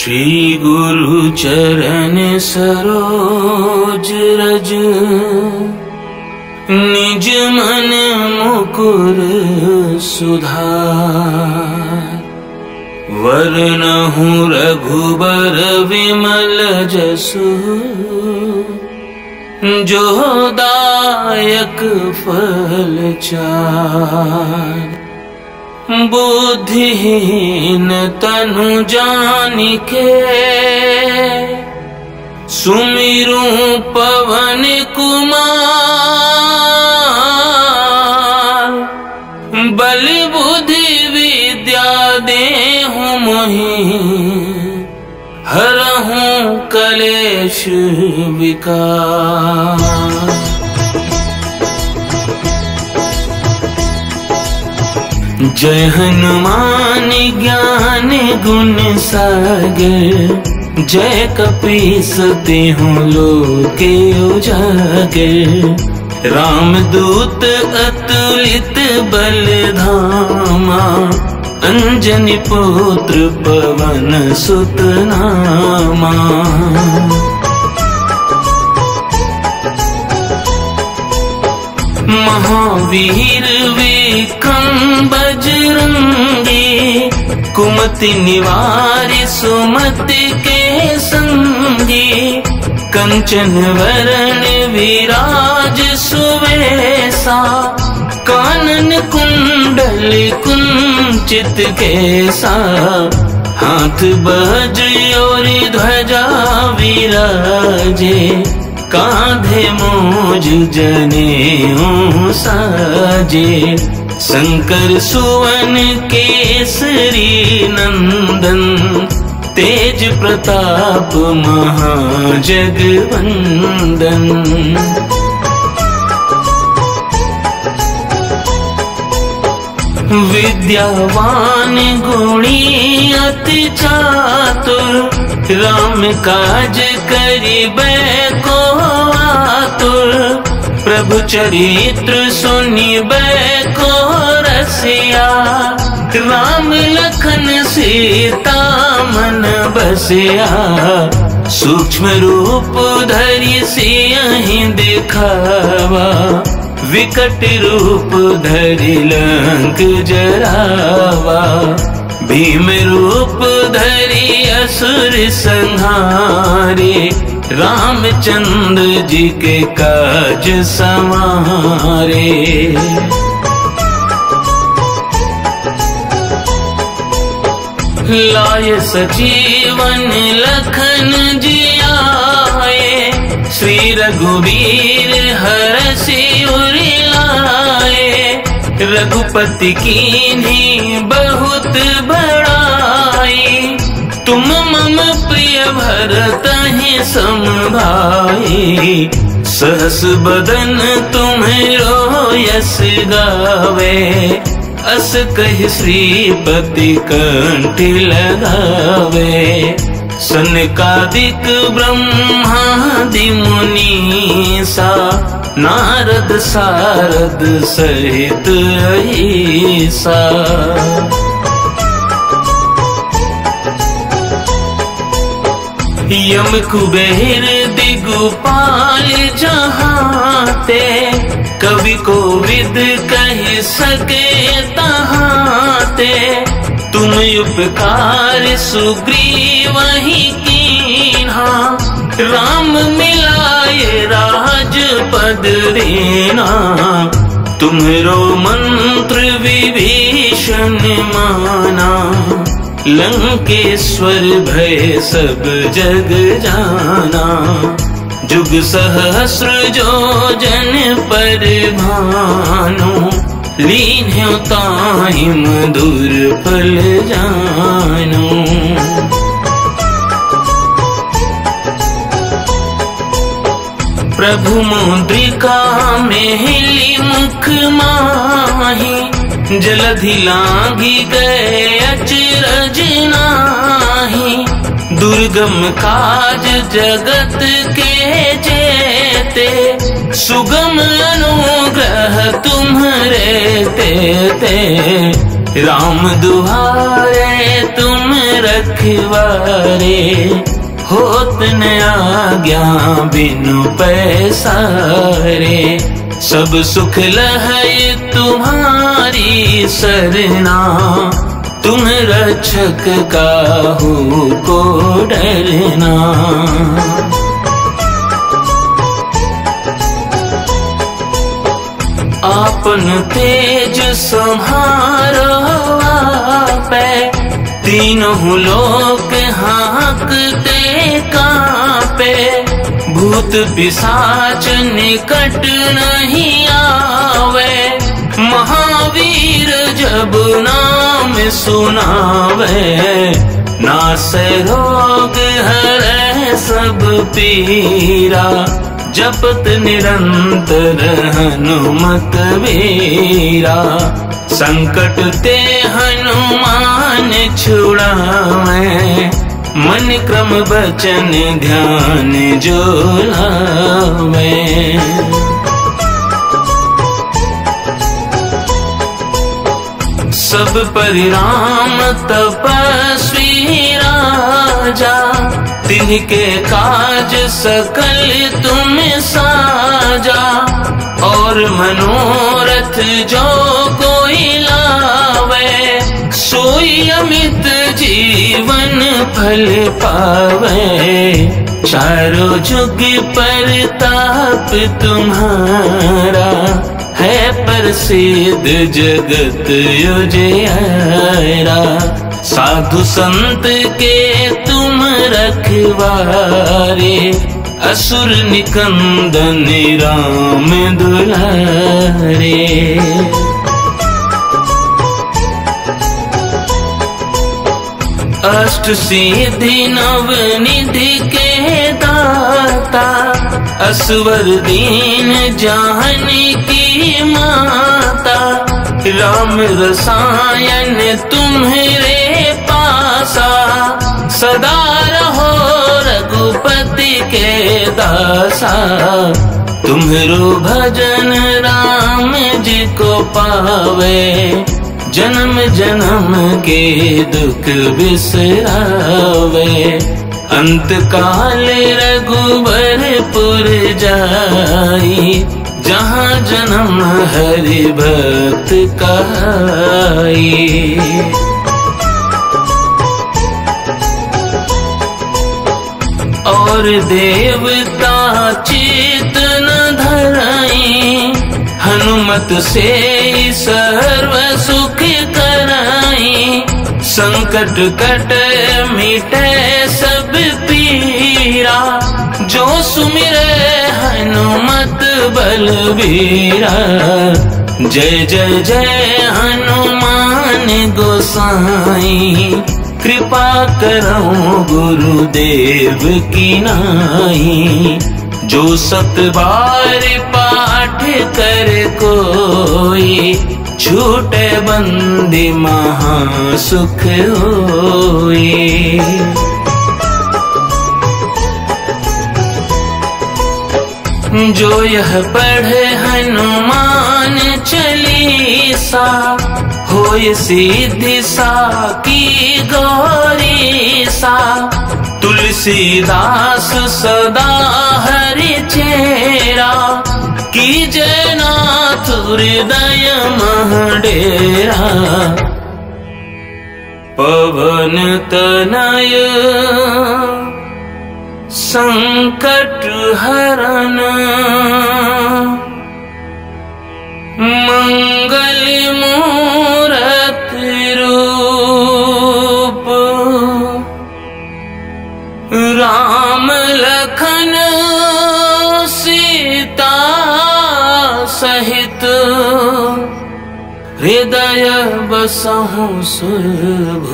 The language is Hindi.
श्री गुरु चरण सरोज रज, निज मन मुकुर सुधार। वरनहु रघुबर विमल जसु, जो दायक फल चार। बुद्धिहीन तनु जानिके, सुमिरु पवन कुमार। बल बुद्धि विद्या देहु मोहि, हरहु कलेश विकार। जय हनुमान ज्ञान गुण सागर, जय कपीस तिहुँ लोके उजागर। रामदूत अतुलित बल धामा, अंजनी पुत्र पवन सुत नामा। महावीर विक्रम बजरंगी, कुमति निवारि सुमति के संगी। कंचन वरण विराज सुवेशा, कानन कुंडल कुंचित केसा। हाथ वज्र और ध्वजा विराजे, कांधे मूज जनेऊ साजे। शंकर सुवन केसरी नंदन, तेज प्रताप महाजगवंदन। विद्यावान गुणी अति चातुर, राम काज करिबे को आतुर। प्रभु चरित्र सुनिबे को रसिया, राम लखन सीता मन बसिया। सूक्ष्म रूप धरि सियहि दिखावा, विकट रूप धरि लंक जरावा। भीम रूप धरि असुर संहारे, रामचंद्र जी के काज संवारे। लाय सजीवन लखन जियाए, श्री रघुवीर हरषि उर लाए। रघुपति कीन्ही बहुत बड़ाई, तुम मम प्रिय भरतहि सम भाई। सहस बदन तुम्हरो यस गावे, अस कहि श्रीपति कंठ लगावे। सनकादिक ब्रह्मादि मुनीसा, नारद सारद सहित अहिसा। यम कुबेर दिगुपाल जहाते, कवि कोविद कहि सके तहाते। तुम उपकार सुग्रीवहि कीन्हा, राम मिलाए राजपद दीन्हा। तुम्हरो मंत्र विभीषण माना, लंकेश्वर भय सब जग जाना। जुग सहस्र जो जन पर भानु, लीन्ह्यो ताहि मधुर फल जानु। प्रभु मुद्रिका मेली मुख माही, जलधि लांघि गए अचरज नाही। दुर्गम काज जगत के जेते, सुगम अनुग्रह तुम्हरे तेते। राम दुहारे तुम रखवारे, होत न आज्ञा बिनु पैसारे। सब सुख लहै तुम्हारी सरना, तुम रक्षक काहू को डरना। आपन तेज संहारो आपै, तीनों लोक हाँकते कांपे। भूत पिशाच निकट नहीं आवे, महावीर जब नाम सुनावे। नासै रोग हरै सब पीरा, जपत निरंतर हनुमत वीरा। संकट ते हनुमान छुड़ावे, मन क्रम बचन ध्यान जो लावे। सब परिणाम तपस्वी राजा, तिनके काज सकल तुम साजा। और मनोरथ जो कोई लावे, सोई अमित जीवन फल पावे। चारों जुग परताप तुम्हारा, है प्रसिद्ध जगत उजियारा। साधु संत के तुम रखवारे, असुर निकंदन राम दुलारे। अष्ट सिद्धि नव निधि के दाता, असवर दीन जानकी माता। राम रसायन तुम्हारे पासा, सदा रहो रघुपति के दासा। तुम्हारो भजन राम जी को पावे, जन्म जन्म के दुख बिसरावे। अंत काल रघुबरपुर जाई, जहाँ जन्म हरि भक्त कहाई। और देवता चित न धराई, हनुमत से सर्व सुख कराई। संकट कट मिटे सब पीरा, जो सुमिरे हनुमत बलबीरा। जय जय जय हनुमान गोसाई, कृपा करो गुरुदेव की नाई। जो 7 बार पाठ कर कोई, छूटे बंदी महा सुख होई। जो यह पढ़े हनुमान चालीसा, होय सिद्धि साकी गौरी सा। तुलसीदास सदा हरि चेरा, कीजय नाथ हृदय मह डेरा। पवन तनय संकट हरन, मंगल मूरति रूप। राम लखन सीता सहित, हृदय बसहु सुरभूप।